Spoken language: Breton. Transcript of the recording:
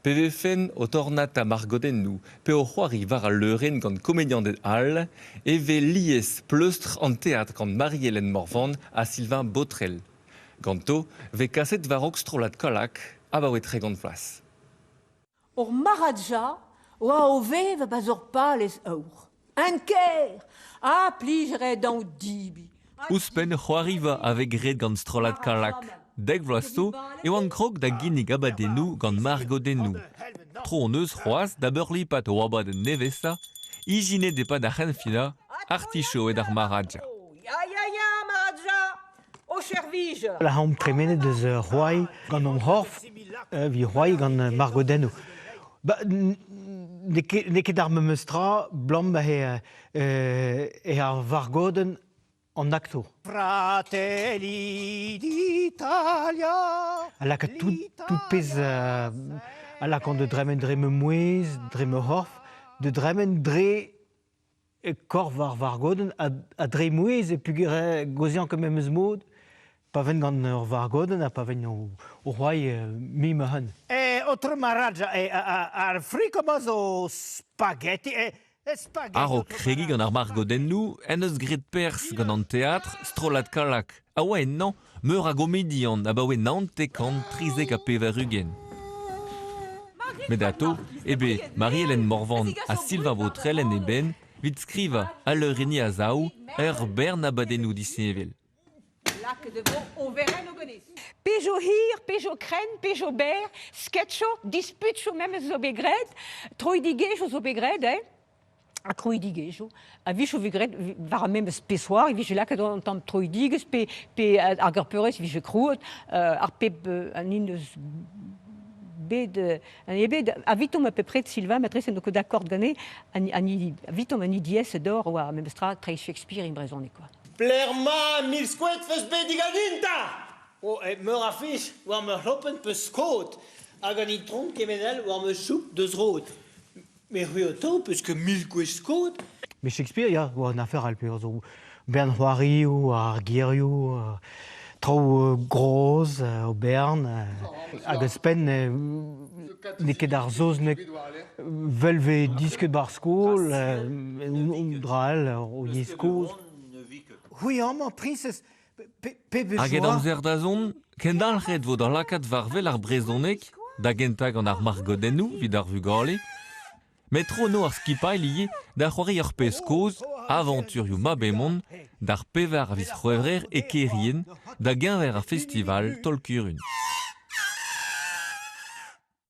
PVFN o tornat a margodennou, pe o c'hoari var a leuren gant komedian de hall, e ve lies pleustr an théâtre gant Marie-Hélène Morvan a Sylvain Botrel. Ganto, ve kaset var okstrolat kolak, a ba oe tre gant plas. Or maradja, oa o vev a bazor pales aour. Un ker, a plijere dan dibi. Ouspen c'hoari va avek red gant strolat kalak. Dek vlasto, eo an krog da ginnig abadennou gant margodennou. Tro on eus c'hoaz da beurlipat o abad en nevesta, ijine de pa da c'henfila, artichaut ed ar maradja. Ya, maradja, o chervij. La haom tremenet eus c'hoai gant an c'horf, vi c'hoai gant margodennou. Ne ket ar memeustra, blam e ar vargoden en acto. Fratelli d'Italia. Elle a que tout pèse elle a quand de dremen dreme mouez, dreme horf, de dremen dre kor var goden a dre mouez et puis gozian comme même mod. Pa ven gant var goden a pa ven o roi mi me han. Autre maradja ar frikomoz o spaghetti Ar o kregi gant ar margodennou, en eus gret pers gant an teatr, strolat kalak. A oa ennan, meur a gomedian a ba oe nantekant trizek a pever ugen. Met ato, ebe Marie-Hélène Morvan a Sylvain Botrel en eben, vit skriva a leurini a zaou, bern abadennou disnevel. Pejo hir, pejo kren, pejo ber, sketcho, disputcho même zo begred, troidigejo zo begred, a troidigejo. A vicho begred, var même spesoir, e vicho lak an tam troidiges, pe ar garpeurez vicho krout, ar pep an ines bet, a vitom à peu près de Sylvain, maîtresse no ket d'accord gane, a vitom an idies d'or, ou a même stra, tre Shakespeare in brezon, quoi. Plerma mil skouet feus bet digadinta. Meur a fisch, war me hoppen pe skot, hag an itron kemedel war me soup deus rot. Me hui o to, peus que mil kouet skot. Mais Shakespeare, ya, oa an afer al peus o Bern c'hoari ou ar girioù, tro groz o Bern, hag eus pen ne ket ar zoz ne velve disket bar skol, dral o yeskoz. Oui, amma, princes, pe besoin. Hag ed amzer da zon, kendalc'het vo d'ar lakat varvel ar brezonek, da gentag an ar margodennou, vid ar vugale, met tro no ar skipail lié da c'hoari ar peskoz, aventurioù mabemon, d'ar pevar a viz c'hoevrer e kerien, da genver ar festival tolkurun.